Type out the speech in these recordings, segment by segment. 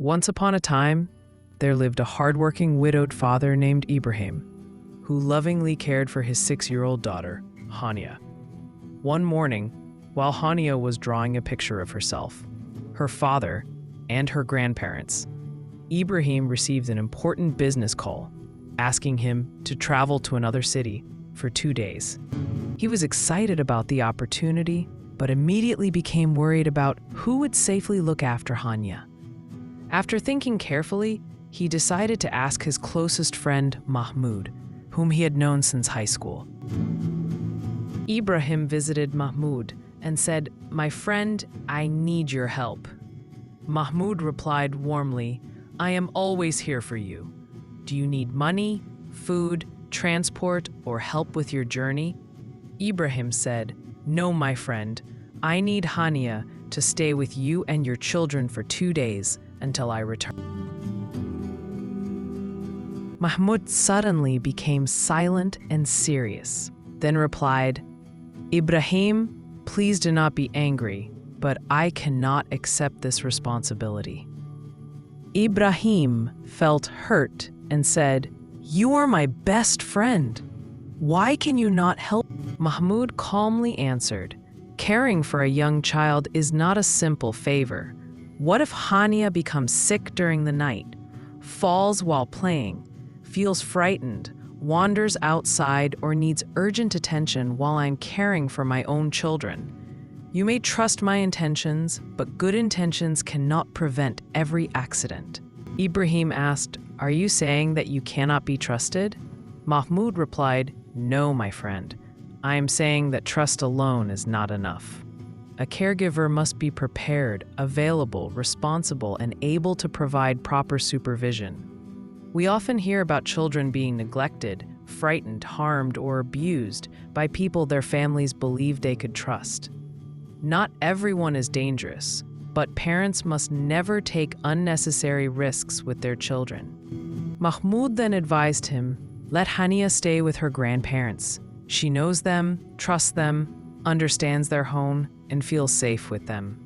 Once upon a time, there lived a hardworking widowed father named Ibrahim, who lovingly cared for his 6-year-old daughter, Hania. One morning, while Hania was drawing a picture of herself, her father, and her grandparents, Ibrahim received an important business call, asking him to travel to another city for 2 days. He was excited about the opportunity, but immediately became worried about who would safely look after Hania. After thinking carefully, he decided to ask his closest friend, Mahmoud, whom he had known since high school. Ibrahim visited Mahmoud and said, "My friend, I need your help." Mahmoud replied warmly, "I am always here for you. Do you need money, food, transport, or help with your journey?" Ibrahim said, "No, my friend. I need Hania to stay with you and your children for 2 days until I return." Mahmoud suddenly became silent and serious, then replied, "Ibrahim, please do not be angry, but I cannot accept this responsibility." Ibrahim felt hurt and said, "You are my best friend. Why can you not help?" Mahmoud calmly answered, "Caring for a young child is not a simple favor. What if Hania becomes sick during the night, falls while playing, feels frightened, wanders outside, or needs urgent attention while I'm caring for my own children? You may trust my intentions, but good intentions cannot prevent every accident." Ibrahim asked, "Are you saying that you cannot be trusted?" Mahmoud replied, "No, my friend. I am saying that trust alone is not enough. A caregiver must be prepared, available, responsible, and able to provide proper supervision. We often hear about children being neglected, frightened, harmed, or abused by people their families believe they could trust. Not everyone is dangerous, but parents must never take unnecessary risks with their children." Mahmoud then advised him, "Let Hania stay with her grandparents. She knows them, trusts them, understands their home, and feels safe with them.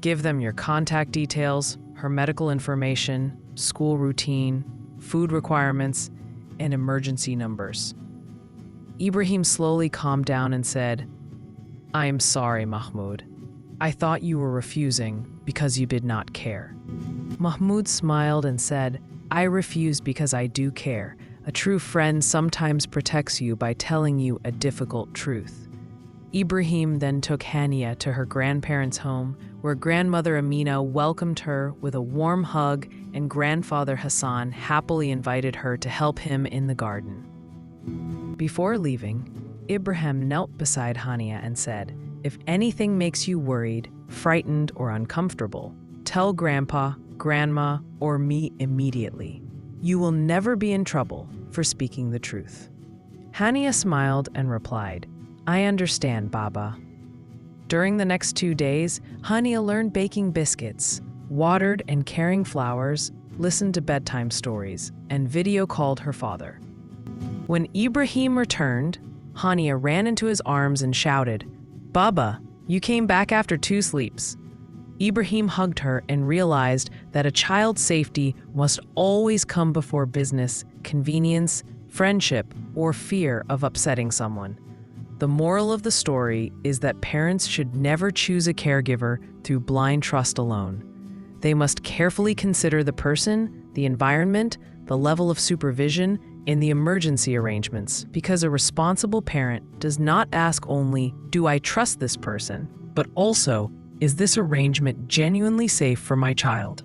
Give them your contact details, her medical information, school routine, food requirements, and emergency numbers." Ibrahim slowly calmed down and said, "I am sorry, Mahmoud. I thought you were refusing because you did not care." Mahmoud smiled and said, "I refuse because I do care. A true friend sometimes protects you by telling you a difficult truth." Ibrahim then took Hania to her grandparents' home, where grandmother Amina welcomed her with a warm hug, and grandfather Hassan happily invited her to help him in the garden. Before leaving, Ibrahim knelt beside Hania and said, "If anything makes you worried, frightened, or uncomfortable, tell Grandpa, Grandma, or me immediately. You will never be in trouble for speaking the truth." Hania smiled and replied, "I understand, Baba." During the next 2 days, Hania learned baking biscuits, watered and caring flowers, listened to bedtime stories, and video called her father. When Ibrahim returned, Hania ran into his arms and shouted, "Baba, you came back after 2 sleeps." Ibrahim hugged her and realized that a child's safety must always come before business, convenience, friendship, or fear of upsetting someone. The moral of the story is that parents should never choose a caregiver through blind trust alone. They must carefully consider the person, the environment, the level of supervision, and the emergency arrangements, because a responsible parent does not ask only, "Do I trust this person?" but also, "Is this arrangement genuinely safe for my child?"